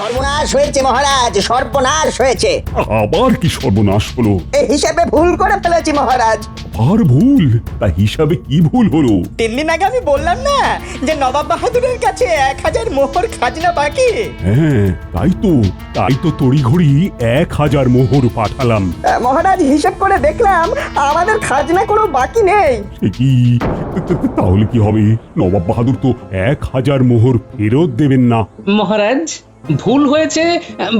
সর্বনাশ হয়েছে মহারাজ, সর্বনাশ হয়েছে। আবার কি সর্বনাশ হলো? এই হিসাবে ভুল করে ফেলেছি মহারাজ। আর ভুল? তা হিসাবে কি ভুল হলো? 3 দিন আগে আমি বললাম না যে নবাব বাহাদুরের কাছে 1000 মোহর খাজনা বাকি। হ্যাঁ, তাই তো তড়িঘড়ি 1000 মোহর পাঠালাম। মহারাজ হিসাব করে দেখলাম আমাদের খাজনা কোনো বাকি নেই। সে কি? তাহলে কি হবে? নবাব বাহাদুর তো 1000 মোহর ফেরত দেবেন না। মহারাজ, ভুল হয়েছে,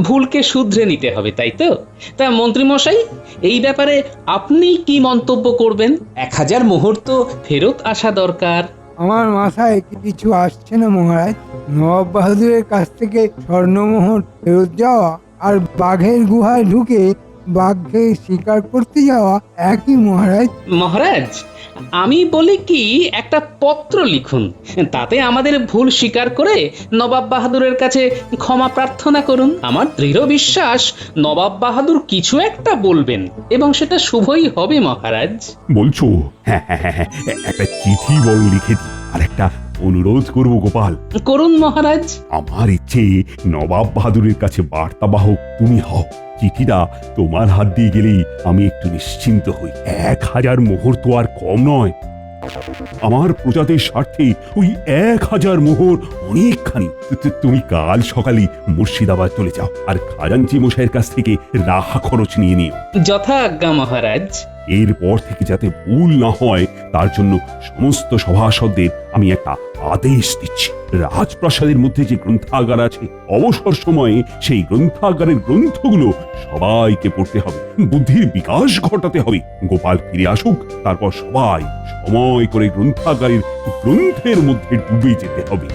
ভুলকে শুধরে নিতে হবে, তাই তো? তা মন্ত্রী মশাই, এই ব্যাপারে আপনি কি মন্তব্য করবেন? 1000 মোহর তো ফেরত আসা দরকার। আমার মাথায় কিছু আসছে না মহারাজ। নবাব বাহাদুরের কাছ থেকে স্বর্ণমোহর ফেরত যাওয়া আর বাঘের গুহায় ঢুকে বাঘকে শিকার করতে যাওয়া একই মহারাজ। মহারাজ, আমি বলি কি, একটা পত্র লিখুন, তাতে আমাদের ভুল স্বীকার করে নবাব বাহাদুরের কাছে ক্ষমা প্রার্থনা করুন। আমার দৃঢ় বিশ্বাস নবাব বাহাদুর কিছু একটা বলবেন এবং সেটা শুভই হবে মহারাজ। বলছো? হ্যাঁ, একটা চিঠি বড় লিখে দিই। আর একটা অনুরোধ করব গোপাল। করুন মহারাজ। আমার ইচ্ছে নবাব বাহাদুরের কাছে বার্তাবাহক তুমি হও। চিঠিটা তোমার হাত দিয়ে গেলেই আমি একটু নিশ্চিন্ত হই। 1000 মোহর তো আর কম নয়। আমার প্রজাদের স্বার্থে ওই 1000 মোহর অনেকখানি। তুমি কাল সকালে মুর্শিদাবাদ চলে যাও আর খাজাঞ্চি মশাইয়ের কাছ থেকে রাহা খরচ নিয়ে নিও। যথা আজ্ঞা মহারাজ। এরপর থেকে যাতে ভুল না হয় তার জন্য সমস্ত সভাসদদের আমি একটা আদেশ দিচ্ছি। রাজপ্রাসাদের মধ্যে যে গ্রন্থাগার আছে, অবসর সময়ে সেই গ্রন্থাগারের গ্রন্থগুলো সবাইকে পড়তে হবে, বুদ্ধির বিকাশ ঘটাতে হবে। গোপাল ফিরে আসুক, তারপর সবাই সময় করে গ্রন্থাগারের গ্রন্থের মধ্যে ডুবে যেতে হবে।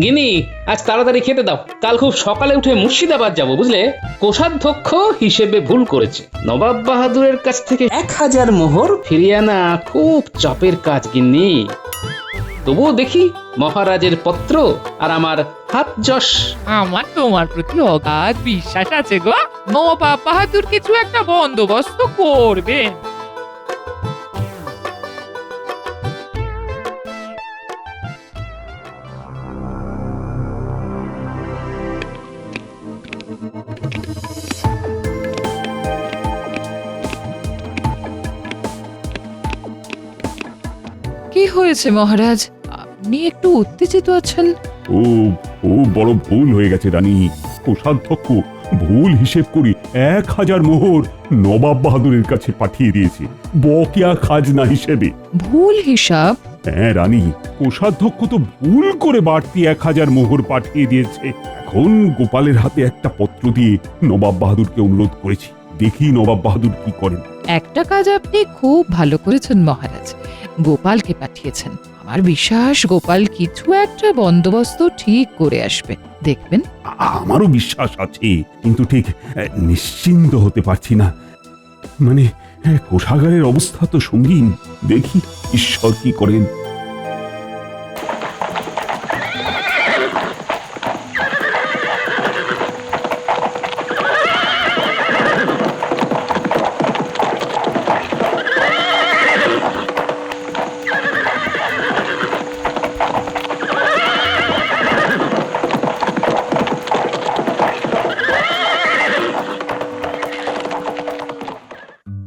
গিনি, আজ তাড়াতাড়ি খেতে দাও, কাল খুব সকালে উঠে মুর্শিদাবাদ যাব, বুঝলে? কোষাধ্যক্ষ হিসেবে ভুল করেছে। নবাব বাহাদুরের কাছ থেকে 1000 মোহর ফিরিয়ে আনা খুব চাপের কাজ গিন্নি। তবুও দেখি মহারাজের পত্র আর আমার হাত যশ। আমার তোমার প্রতি অগাধ বিশ্বাস আছে গো। নবাব বাহাদুর কিছু একটা বন্দোবস্ত করবেন। কি হয়েছে মহারাজ? আপনি একটু উত্তেজিত আছেন। ও বড় ভুল হয়ে গেছে রানী। কোষাধ্যক্ষ ভুল হিসেব করি 1000 মোহর নবাব বাহাদুরের কাছে পাঠিয়ে দিয়েছে বকেয়া খাজনা হিসেবে। ভুল হিসাব? হ্যাঁ রানী, কোষাধ্যক্ষ তো ভুল করে বাড়তি 1000 মোহর পাঠিয়ে দিয়েছে। এখন গোপালের হাতে একটা পত্র দিয়ে নবাব বাহাদুরকে অনুরোধ করেছি, দেখি নবাব বাহাদুর কি করেন। একটা কাজ আপনি খুব ভালো করেছেন মহারাজ, গোপালকে পাঠিয়েছেন। আমার বিশ্বাস গোপাল কিছু একটা বন্দোবস্ত ঠিক করে আসবে, দেখবেন। আমারও বিশ্বাস আছে, কিন্তু ঠিক নিশ্চিন্ত হতে পারছি না। মানে কোষাগারের অবস্থা তো সঙ্গীন, দেখি ঈশ্বর কি করেন।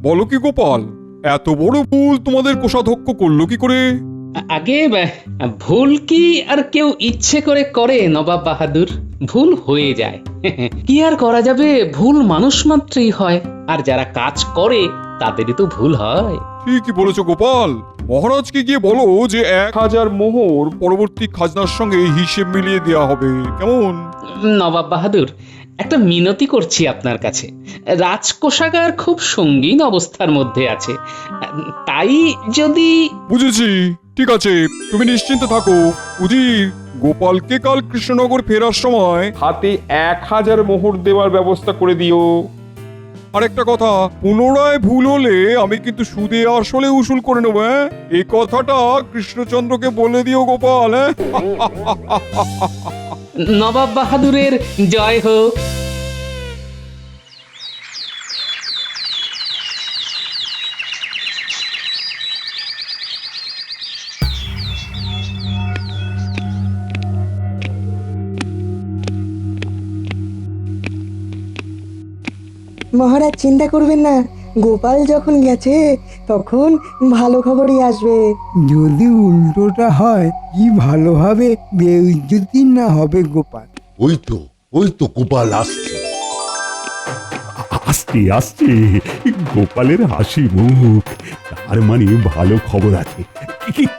বলো কি গোপাল, এত বড় ভুল তোমাদের কোষাধ্যক্ষ করলো কি করে? আগে ভুল কি আর কেউ ইচ্ছে করে করে নবাব বাহাদুর? ভুল হয়ে যায়। কি আর করা যাবে, ভুল মানুষ মাত্রই হয়, আর যারা কাজ করে তাদেরই তো ভুল হয়। ঠিকই বলেছো গোপাল। মহারাজকে গিয়ে বলো যে 1000 মোহর পরবর্তী খাজনার সঙ্গে হিসেব মিলিয়ে দেওয়া হবে, কেমন? নবাব বাহাদুর, একটা মিনতি করছি আপনার কাছে। রাজকোষাগার খুব সঙ্গীন অবস্থার মধ্যে আছে, তাই যদি... বুঝেছি, ঠিক আছে, তুমি নিশ্চিন্ত থাকো। উজির, গোপালকে কাল কৃষ্ণনগর ফেরার সময় হাতে 1000 মোহর দেওয়ার ব্যবস্থা করে দিও। আরেকটা কথা, পুনরায় ভুল হলে আমি কিন্তু সুদে আসলে উসুল করে নেবো। এই কথাটা কৃষ্ণচন্দ্রকে বলে দিও গোপাল। নবাব বাহাদুরের জয় হোক। মহারাজ চিন্তা করবেন না, গোপাল যখন গেছে তখন ভালো খবরই আসবে। যদি উল্টোটা হয় কি ভালোভাবে বেইজ্জতি না হবে গোপাল। ওই তো গোপাল আসছে। আসছে আসছে, গোপালের হাসি মুখ, তার মানে ভালো খবর আছে।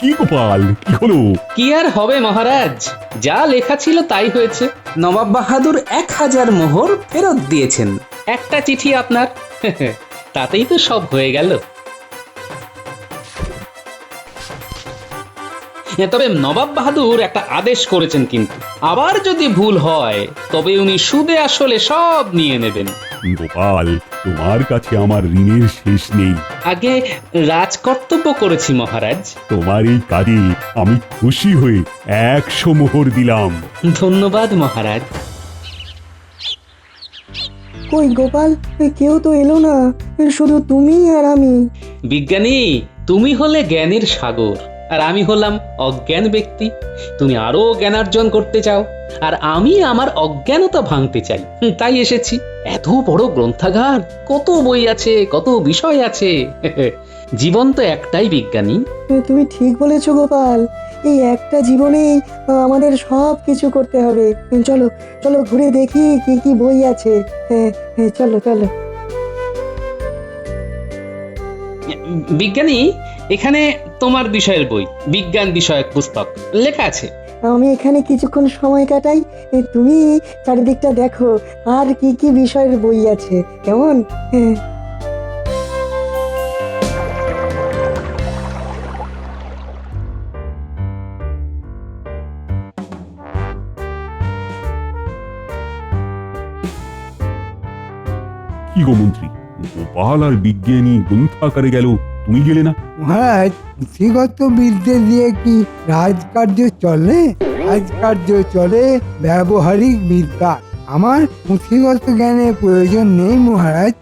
কি গোপাল, কি হলো? কি আর হবে মহারাজ, যা লেখা ছিল তাই হয়েছে। নবাব বাহাদুর 1000 মোহর ফেরত দিয়েছেন। একটা চিঠি আপনার, তাতেই তো সব হয়ে গেল। তবে নবাব বাহাদুর একটা আদেশ করেছেন, কিন্তু আবার যদি ভুল হয় তবে উনি সুদে আসলে সব নিয়ে নেবেন। গোপাল, তোমার কাছে আমার ঋণের শেষ নেই। আগে রাজকর্তব্য করেছি মহারাজ। তোমার এই কাজে আমি খুশি হয়ে 100 মোহর দিলাম। ধন্যবাদ মহারাজ। কই গোপাল, কেউ তো এলো না, শুধু তুমি আর আমি। বিজ্ঞানী, তুমি হলে জ্ঞানের সাগর, আর আমি হলাম অজ্ঞান ব্যক্তি। তুমি আরো জ্ঞানার্জন করতে চাও, আর আমি আমার অজ্ঞানতা ভাঙতে চাই, তাই এসেছি। এত বড় গ্রন্থাগার, কত বই আছে, কত বিষয় আছে। জীবন তো একটাই বিজ্ঞানী। তুমি ঠিক বলেছো গোপাল, এই একটা জীবনেই আমাদের সব কিছু করতে হবে। চলো চলো ঘুরে দেখি কি কি বই আছে। হ্যাঁ হ্যাঁ, চলো চলো। বিজ্ঞানী, এখানে তোমার বিষয়ের বই, বিজ্ঞান বিষয়ক পুস্তক লেখা আছে। আমি এখানে কিছুক্ষণ সময় কাটাই, তুমি চারিদিকটা দেখো আর কি কি বিষয়ের বই আছে, কেমন? হ্যাঁ। কি গো মন্ত্রী, গোপাল আর বিজ্ঞানী গ্রন্থাগারে গেল, তুমি গেলে না? মহারাজ, পুঁথিগত বিদ্যে দিয়ে কি রাজকার্য চলে? রাজকার্য চলে ব্যবহারিক বিদ্যা। আমার পুঁথিগত জ্ঞানের প্রয়োজন নেই মহারাজ।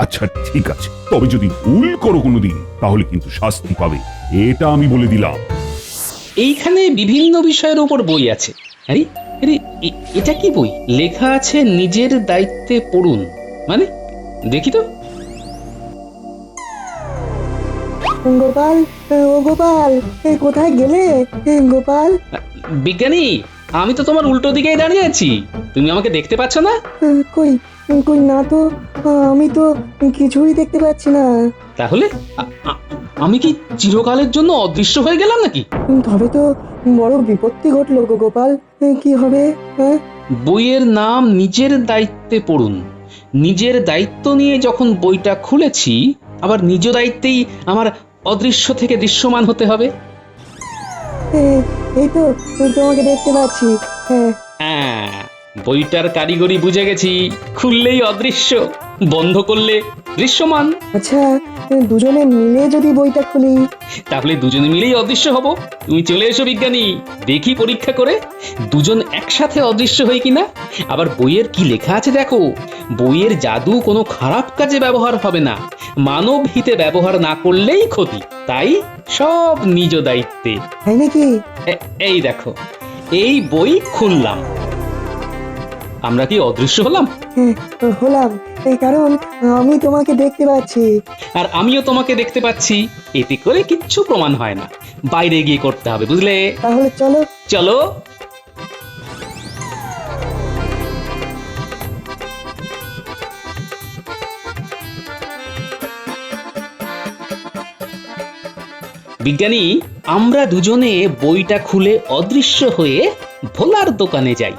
আচ্ছা ঠিক আছে, তবে যদি ভুল করো কোনোদিন তাহলে কিন্তু শাস্তি পাবে, এটা আমি বলে দিলাম। এইখানে বিভিন্ন বিষয়ের উপর বই আছে। আরে আরে, এটা কি বই? লেখা আছে নিজের দায়িত্বে পড়ুন, মানে দেখি তো। গোপাল, ও গোপাল, কোথায় গেলে গোপাল? বিজ্ঞানী, আমি তো তোমার উল্টো দিকেই দাঁড়িয়ে আছি, তুমি আমাকে দেখতে পাচ্ছ না? কই কই না তো, আমি তো কিছুই দেখতে পাচ্ছি না। তাহলে আমি কি চিরকালের জন্য অদৃশ্য হয়ে গেলাম নাকি? তবে তো বড় বিপত্তি ঘটলো গো গোপাল, কি হবে? হ্যাঁ, বইয়ের নাম নিজের দায়িত্বে পড়ুন। নিজের দায়িত্ব নিয়ে যখন বইটা খুলেছি, আবার নিজ দায়িত্বেই আমার অদৃশ্য থেকে দৃশ্যমান হতে হবে। এই তো তোমাকে দেখতে পাচ্ছি। হ্যাঁ, হ্যাঁ, বইটার কারিগরি বুঝে গেছি। খুললেই অদৃশ্য, বন্ধ করলে দৃশ্যমান। আচ্ছা, দুজনে মিলে যদি বইটা খুলি? তাহলে দুজনে মিলেই অদৃশ্য হব। তুমি চলে এসো বিজ্ঞানী, দেখি পরীক্ষা করে দুজন একসাথে অদৃশ্য হই কিনা। আবার বইয়ের কি লেখা আছে দেখো। বইয়ের জাদু কোনো খারাপ কাজে ব্যবহার হবে না, মানব হিতে ব্যবহার না করলেই ক্ষতি, তাই সব নিজ দায়িত্বে। তাই নাকি? এই দেখো, এই বই খুললাম, আমরা কি অদৃশ্য হলাম? হ্যাঁ, হলাম, কারণ আমি তোমাকে দেখতে পাচ্ছি। আর আমিও তোমাকে দেখতে পাচ্ছি। এতে করে কিচ্ছু প্রমাণ হয় না, বাইরে গিয়ে করতে হবে, বুঝলে? তাহলে চলো চলো। বিজ্ঞানী, আমরা দুজনে বইটা খুলে অদৃশ্য হয়ে ভোলার দোকানে যাই।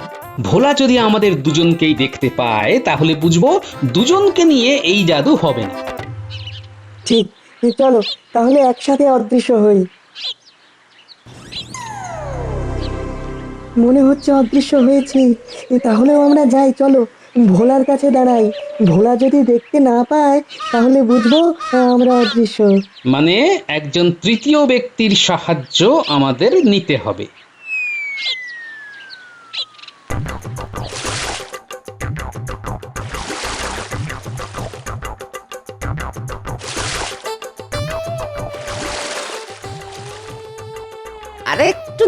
ভোলা যদি আমাদের দুজনকেই দেখতে পায় তাহলে বুঝবো দুজনকে নিয়ে এই জাদু হবে না। ঠিক, চলো তাহলে একসাথে অদৃশ্য হই। মনে হচ্ছে অদৃশ্য হয়েছি, তাহলেও আমরা যাই, চলো ভোলার কাছে দাঁড়াই। ভোলা যদি দেখতে না পায় তাহলে বুঝবো আমরা অদৃশ্য। মানে একজন তৃতীয় ব্যক্তির সাহায্য আমাদের নিতে হবে।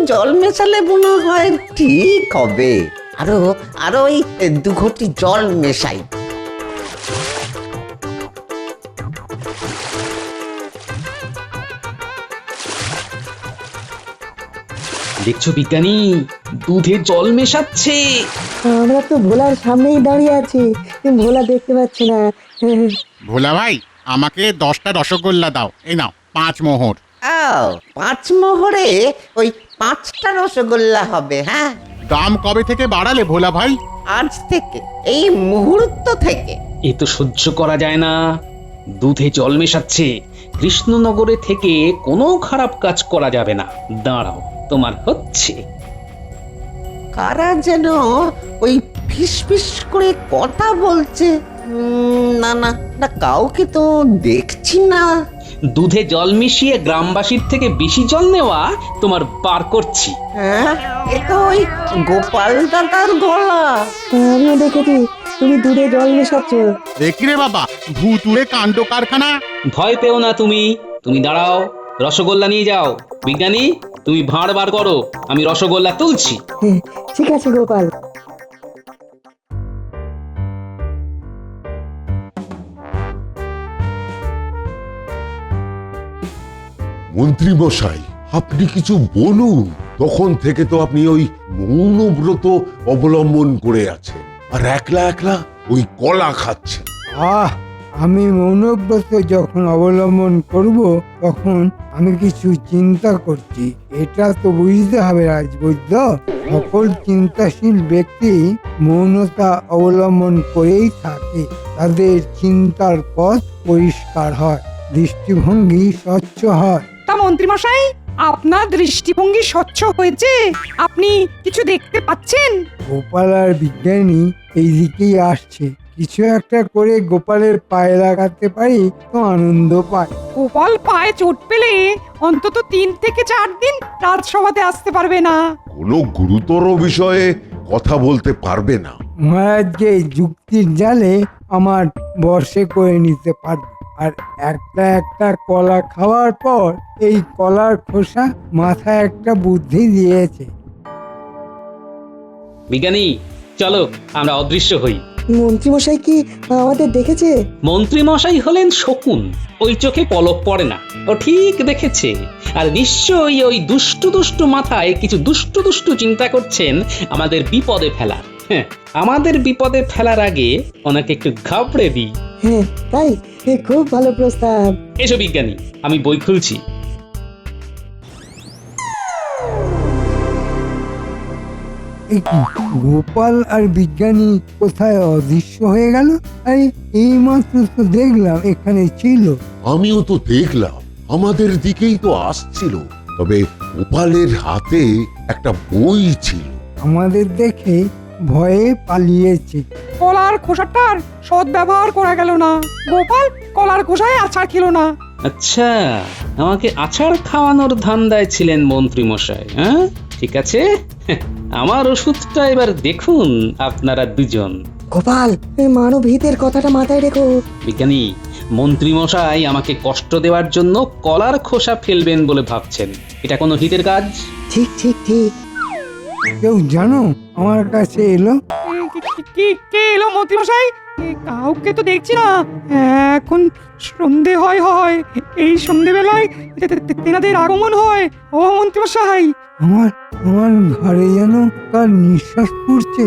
জল মেশালে মনে হয় ঠিক হবে। আরো আরো ওই 2 ঘটি জল মেশাই। দেখছো বিজ্ঞানী, দুধে জল মেশাচ্ছে। আমরা তো ভোলার সামনেই দাঁড়িয়ে আছি, ভোলা দেখতে পাচ্ছি না। ভোলা ভাই, আমাকে 10টা রসগোল্লা দাও। এই নাও 5 মোহর। ও 5 মোহরে ওই 5টা রসগোল্লা হবে। হ্যাঁ, দাম কবে থেকে বাড়ালে ভোলা ভাই? আজ থেকে, এই মুহূর্ত থেকে। এ তো সহ্য করা যায় না। দুধে জল মেশাচ্ছে। কৃষ্ণনগরে থেকে কোনো খারাপ কাজ করা যাবে না। দাঁড়াও, তোমার হচ্ছে। কারা যেন ওই ফিস ফিস করে কথা বলছে। না না না, কাউকে তো দেখছি না। দুধে জল মিশিয়ে গ্রামবাসীর থেকে বেশি জল নেওয়া তোমার বার করছি। হ্যাঁ, এ তো ওই গোপাল দাদার গলা। আমিও দেখেছি তুমি দুধে জল মেশাচ্ছ। দেখি রে বাবা, ভুতুড়ে কাণ্ড কারখানা। ভয় পেও না তুমি। তুমি দাঁড়াও, রসগোল্লা নিয়ে যাও। বিজ্ঞানী, তুমি ভাঁড় বার করো, আমি রসগোল্লা তুলছি। ঠিক আছে গোপাল। মন্ত্রী মশাই, আপনি কিছু বলুন। তখন থেকে তো আপনি ওই মৌনব্রত অবলম্বন করে আছেন, আর একলা একলা ওই কলা খাচ্ছেন। আমি মৌনব্রত যখন অবলম্বন করব তখন আমি কিছু চিন্তা করছি। এটা তো বুঝতে হবে রাজবৈদ্য, সকল চিন্তাশীল ব্যক্তি মৌনতা অবলম্বন করেই থাকে। তাদের চিন্তার পথ পরিষ্কার হয়, দৃষ্টিভঙ্গি স্বচ্ছ হয়। তা মন্ত্রীমশাই, আপনার দৃষ্টিভঙ্গি স্বচ্ছ হয়েছে? আপনি কিছু দেখতে পাচ্ছেন? গোপাল আর বিজ্ঞানী এই দিকেই আসছে। কিছু একটা করে গোপালের পায়ে লাগাতে পারি তো আনন্দ পায়। গোপাল পায়ে চোট পেলে অন্তত 3 থেকে 4 দিন রাজসভাতে আসতে পারবে না। কোনো গুরুতর বিষয়ে কথা বলতে পারবে না। মহারাজকে যুক্তির জালে আমার বর্ষে করে নিতে পারবে। আর একটা একটা কলা খাওয়ার পর এই কলার খোসা মাথায় একটা বুদ্ধি দিয়েছে। বিজ্ঞানী, চলো আমরা অদৃশ্য হই। মন্ত্রীমশাই কি আমাদের দেখেছে? মন্ত্রী মশাই হলেন শকুন, ওই চোখে পলক পড়ে না। ও ঠিক দেখেছে, আর নিশ্চয়ই ওই দুষ্টু দুষ্টু মাথায় কিছু দুষ্টু দুষ্টু চিন্তা করছেন আমাদের বিপদে ফেলার। হ্যাঁ, আমাদের বিপদে ফেলার আগে ওনাকে একটু ঘাবড়ে দিই। হ্যাঁ তাই, খুব ভালো প্রস্তাব। এসো বিজ্ঞানী, আমি বই খুলছি। গোপাল আর বিজ্ঞানী কোথায় অদৃশ্য হয়ে গেল? আরে এই মাত্র তো দেখলাম এখানে ছিল। আমিও তো দেখলাম, আমাদের দিকেই তো আসছিল। তবে গোপালের হাতে একটা বই ছিল। আমাদের দেখে ভয়ে পালিয়েছে। কলার খোসাটার সৎ ব্যবহার করা গেল না। গোপাল কলার খোসায় আছাড় খেলো না। আচ্ছা, আমাকে আছাড় খাওয়ানোর ধান্দায় ছিলেন মন্ত্রী মশাই। হ্যাঁ, ঠিক আছে। আমার ওষুধটা এবার দেখুন আপনারা দুজন। গোপাল, মানব হিতের কথাটা মাথায় রেখো। বিজ্ঞানী, মন্ত্রী মশাই আমাকে কষ্ট দেওয়ার জন্য কলার খোসা ফেলবেন বলে ভাবছেন। এটা কোনো হিতের কাজ? ঠিক ঠিক ঠিক। কেউ জানো আমার কাছে এলো? কে এলো মন্ত্রীমশাই? কাউকে তো দেখছি না। এখন সন্ধে হয়। এই সন্ধেবেলায় তেনাদের আগমন হয়। ও মন্ত্রীমশাই, আমার আমার ঘরে যেন কার নিঃশ্বাস পড়ছে।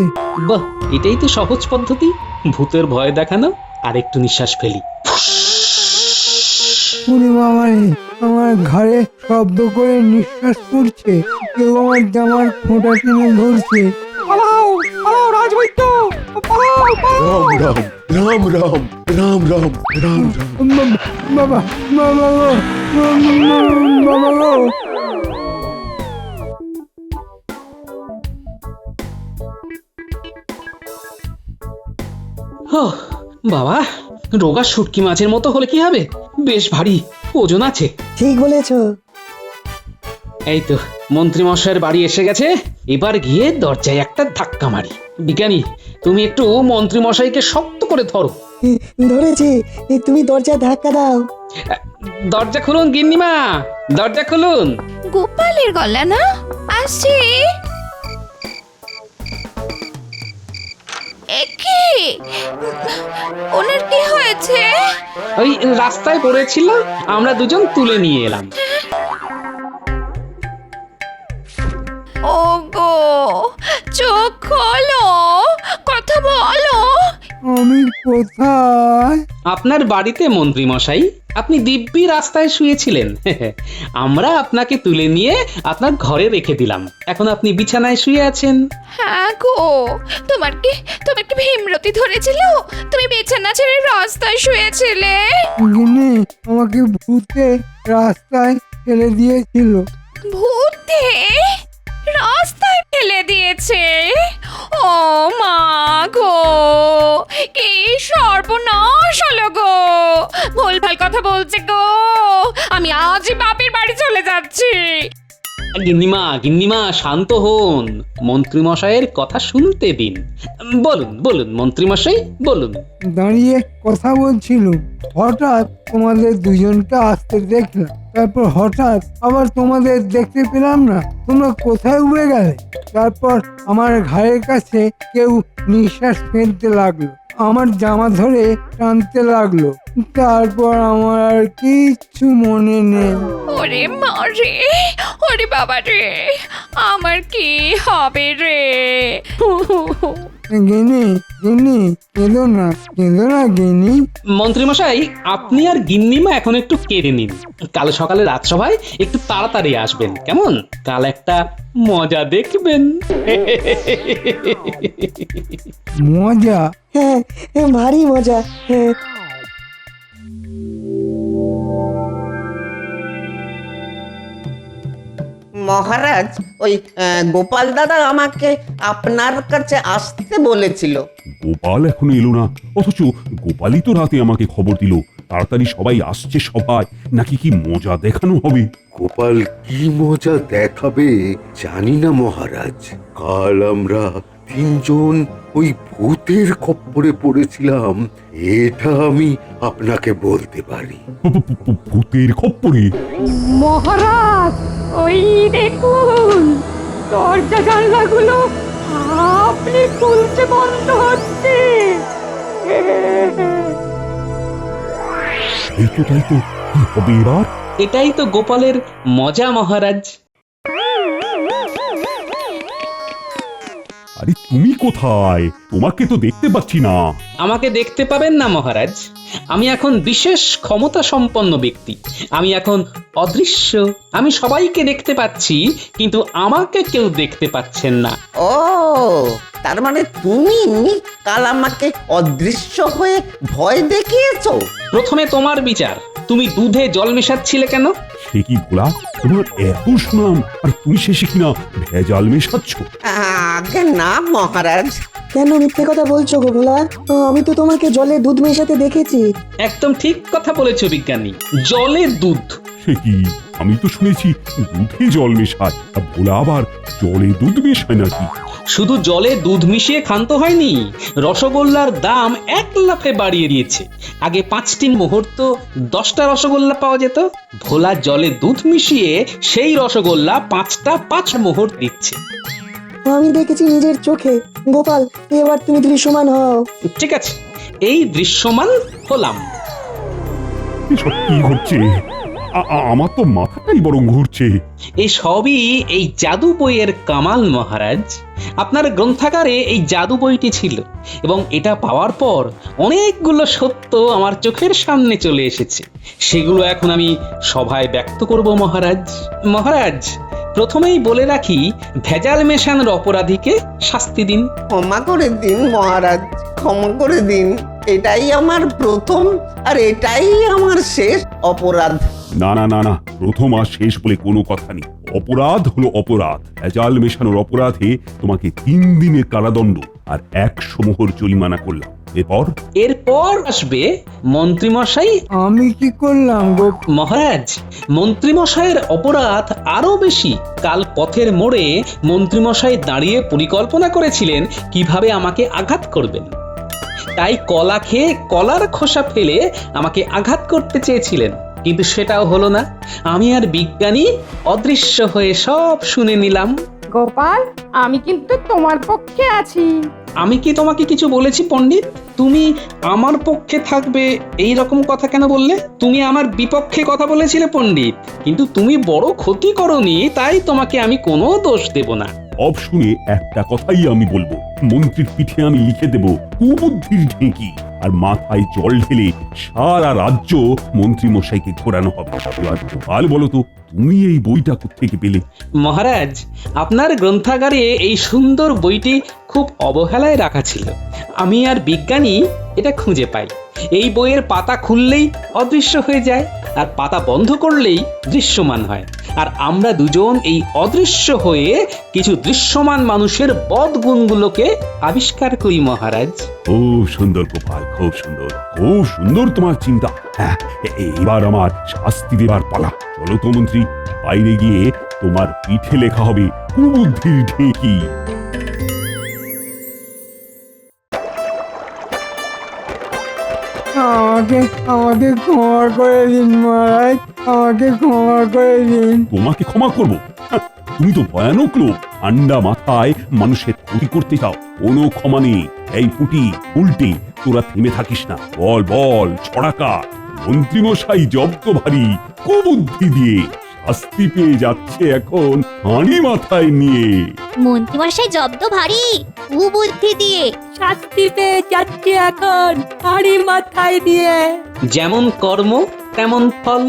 বাহ, এটাই তো সহজ পদ্ধতি, ভূতের ভয় দেখানো। আর একটু নিঃশ্বাস ফেলি। ওরে বাবারে, আমার ঘরে শব্দ করে নিঃশ্বাস পড়ছে। কেউ আমার জামার খোঁটা টেনে ধরছে। পালাও পালাও রাজবৈদ্য, পালাও পালাও। রাম রাম রাম রাম রাম রাম রাম রাম। বাবা বাবা গো, বাবা গো। বাবা, রোগা শুটকি মাছের মতো হলে কি হবে? বেশ ভারী ওজন আছে। ঠিক বলেছো। এই তো মন্ত্রী মশাইয়ের বাড়ি এসে গেছে। এবার গিয়ে দরজায় একটা ধাক্কা মারি। বিজ্ঞানী, তুমি একটু মন্ত্রী মশাইকে শক্ত করে ধরো। ধরেছি, তুমি দরজা ধাক্কা দাও। দরজা খুলুন গিন্নিমা, দরজা খুলুন। গোপালের গলা না, আসছি। কি ওনার কি হয়েছে? ওই রাস্তায় পড়েছিল, আমরা দুজন তুলে নিয়ে এলাম। ওগো, চোখ খোলো, কথা বলো। আমি কোথায়? আপনার বাড়িতে মন্ত্রী মশাই, আপনি দিব্যি রাস্তায় শুয়েছিলেন। আমরা আপনাকে তুলে নিয়ে আপনার ঘরে রেখে দিলাম। এখন আপনি বিছানায় শুয়ে আছেন। হ্যাঁ গো, তোমার কি ভীমরতি ধরেছিল? তুমি বিছানা ছেড়ে রাস্তায় শুয়েছিলে? গিন্নি, আমাকে ভূতে রাস্তায় ফেলে দিয়েছিল। ভূতে রাস্তায় ফেলে দিয়েছে? ও মা গো, কি সর্বনাশ হলো গো! ভুলভাল কথা বলছে গো। আমি আজই বাপের বাড়ি চলে যাচ্ছি। গিন্নিমা, গিন্নিমা, শান্ত হন। মন্ত্রী মশাইয়ের কথা শুনতে দিন। বলুন বলুন মন্ত্রী মশাই, বলুন। দাঁড়িয়ে কথা বলছিল, হঠাৎ তোমাদের দুজনকে আসতে দেখলাম। তারপর হঠাৎ আবার তোমাদের দেখতে পেলাম না। তোমরা কোথায় উড়ে গেলে? তারপর আমার ঘাড়ের কাছে কেউ নিঃশ্বাস ফেলতে লাগলো, আমার জামা ধরে টানতে লাগলো। তারপর আমার আর কিচ্ছু মনে নেই। ওরে মা রে, ওরে বাবা রে, আমার কি হবে রে? গিনি, গিনি, কেঁদো না গিনি। মন্ত্রী মশাই, আপনি আর গিন্নিমা এখন একটু কেঁদে নিন। কাল সকালে রাজসভায় একটু তাড়াতাড়ি আসবেন, কেমন? কাল একটা মজা দেখবেন। মজা? হ্যাঁ, ভারী মজা। হ্যাঁ। মহারাজ, ওই গোপাল দাদা আমাকে আপনার কাছে আসতে বলেছিল। গোপাল এখনো এলো না, অথচ গোপালই তো রাতে আমাকে খবর দিল তাড়াতাড়ি সবাই আসছে সভায়, নাকি কি মজা দেখানো হবে। গোপাল কি মজা দেখাবে জানি না মহারাজ। কাল আমরা তিনজন ওই ভূতের খপ্পরে পড়েছিলাম, এটা আমি আপনাকে বলতে পারি। ভূতের খপ্পরে? মহারাজ, ওই দেখুন, দরজা জানলাগুলো আপনি খুলছে, বন্ধ হচ্ছে। এই তো, তাই তো, কি হবে এবার? এটাই তো গোপালের মজা মহারাজ। আরে তুমি কোথায়? তোমাকে তো দেখতে পাচ্ছি না। আমাকে দেখতে পাবেন না মহারাজ, আমি এখন বিশেষ ক্ষমতা সম্পন্ন ব্যক্তি। আমি এখন অদৃশ্য। আমি সবাইকে দেখতে পাচ্ছি, কিন্তু আমাকে কেউ দেখতে পাচ্ছেন না। ও, তার মানে তুমি কাল আমাকে অদৃশ্য হয়ে ভয় দেখিয়েছো? প্রথমে তোমার বিচার। তুমি দুধে জল মেশাচ্ছিলে কেন? সে কি ভোলা, তোমার এত সুনাম আর তুমি শেষে কিনা ভেজাল মেশাচ্ছ? আগে না মহারাজ। কেন মিথ্যে কথা বলছো গো ভোলা? আমি তো তোমাকে জলে দুধ মেশাতে দেখেছি। একদম ঠিক কথা বলেছো বিজ্ঞানী, জলে দুধ। সে কি, আমি তো শুনেছি দুধে জল মেশায়, আর ভোলা আবার জলে দুধ মেশায় নাকি? শুধু জলে দুধ মিশিয়ে ক্ষান্ত হয়নি, রসগোল্লার দাম 1 লাফে বাড়িয়ে দিয়েছে। আগে 5টি মুহূর্ত 10টা রসগোল্লা পাওয়া যেত, ভোলা জলে দুধ মিশিয়ে সেই রসগোল্লা 5টা 5 মুহূর্ত দিচ্ছে। আমি দেখেছি নিজের চোখে। গোপাল, এবার তুমি দৃশ্যমান হও। ঠিক আছে, এই দৃশ্যমান হলাম। এসব কি ঘটছে? আমার তো মাথাটাই বরং ঘুরছে। এই সবই এই জাদু বইয়ের কামাল মহারাজ। আপনার গ্রন্থাগারে এই জাদু বইটি ছিল, এবং এটা পাওয়ার পর অনেকগুলো সত্য আমার চোখের সামনে চলে এসেছে। সেগুলো এখন আমি সভায় ব্যক্ত করব মহারাজ। মহারাজ, প্রথমেই বলে রাখি, ভেজাল মেশানোর অপরাধীকে শাস্তি দিন। ক্ষমা করে দিন মহারাজ, ক্ষমা করে দিন। এটাই আমার প্রথম আর এটাই আমার শেষ অপরাধ। না না না না, প্রথম আর শেষ বলে কোনো কথা নেই। অপরাধ হলো অপরাধ। ভেজাল মেশানোর অপরাধে তোমাকে 3 দিনের কারাদণ্ড আর 100 মোহর জরিমানা করলাম। এরপর আসবে মন্ত্রীমশাই। আমি কি করলাম গো? মহারাজ, মন্ত্রীমশাইয়ের অপরাধ আরো বেশি। কাল পথের মোড়ে মন্ত্রীমশাই দাঁড়িয়ে পরিকল্পনা করেছিলেন কিভাবে আমাকে আঘাত করবেন। তাই কলা খেয়ে কলার খোসা ফেলে আমাকে আঘাত করতে চেয়েছিলেন, কিন্তু সেটাও হলো না। আমি আর বিজ্ঞানী অদৃশ্য হয়ে সব শুনে নিলাম। গোপাল, আমি কিন্তু তোমার পক্ষে আছি। আমি কি তোমাকে কিছু বলেছি পণ্ডিত? তুমি আমার পক্ষে থাকবে এই রকম কথা কেন বললে? তুমি আমার বিপক্ষে কথা বলেছিলে পণ্ডিত, কিন্তু তুমি বড় ক্ষতি করনি, তাই তোমাকে আমি কোনো দোষ দেব না। সব শুনে একটা কথাই আমি বলবো, মন্ত্রীর পিঠে আমি লিখে দেব কুবুদ্ধির ঢেঁকি, আর মাথায় জল ঢেলে সারা রাজ্য মন্ত্রী মশাইকে ঘোরানো হবে। এবার গোপাল বলো তো, তুমি এই বইটা কোত্থেকে পেলে? মহারাজ, আপনার গ্রন্থাগারে এই সুন্দর বইটি খুব অবহেলায় রাখা ছিল। আমি আর বিজ্ঞানী এটা খুঁজে পাই। এই বইয়ের পাতা খুললেই অদৃশ্য হয়ে যায়, আর পাতা বন্ধ করলেই দৃশ্যমান হয়। আর আমরা দুজন এই অদৃশ্য হয়ে কিছু দৃশ্যমান মানুষের বদগুণগুলোকে আবিষ্কার করি মহারাজ। খুব সুন্দর গোপাল, খুব সুন্দর, খুব সুন্দর তোমার চিন্তা। হ্যাঁ, এবার আমার শাস্তি দেবার পালা। চলো তো মন্ত্রী, বাইরে গিয়ে তোমার পিঠে লেখা হবে কুবুদ্ধির ঢেঁকি। আমাকে ক্ষমা করে দিন মহারাজ, আমাকে ক্ষমা করে দিন। তোমাকে ক্ষমা করবো? তুমি তো ভয়ানক লোক, ঠান্ডা মাথায় মানুষের ক্ষতি করতে চাও। কোনো ক্ষমা নেই। এই পুটি উল্টে তোরা থেমে থাকিস না, বল বল ছড়াকার। মন্ত্রীমশাই জব্দ ভারী কুবুদ্ধি দিয়ে শাস্তি পেয়ে যাচ্ছে এখন হাঁড়ি মাথায় নিয়ে। মন্ত্রীমশাই জব্দ ভারী কুবুদ্ধি দিয়ে শাস্তি পেয়ে যাচ্ছে এখন হাড়ি মাথায় দিয়ে। যেমন কর্ম তেমন ফল।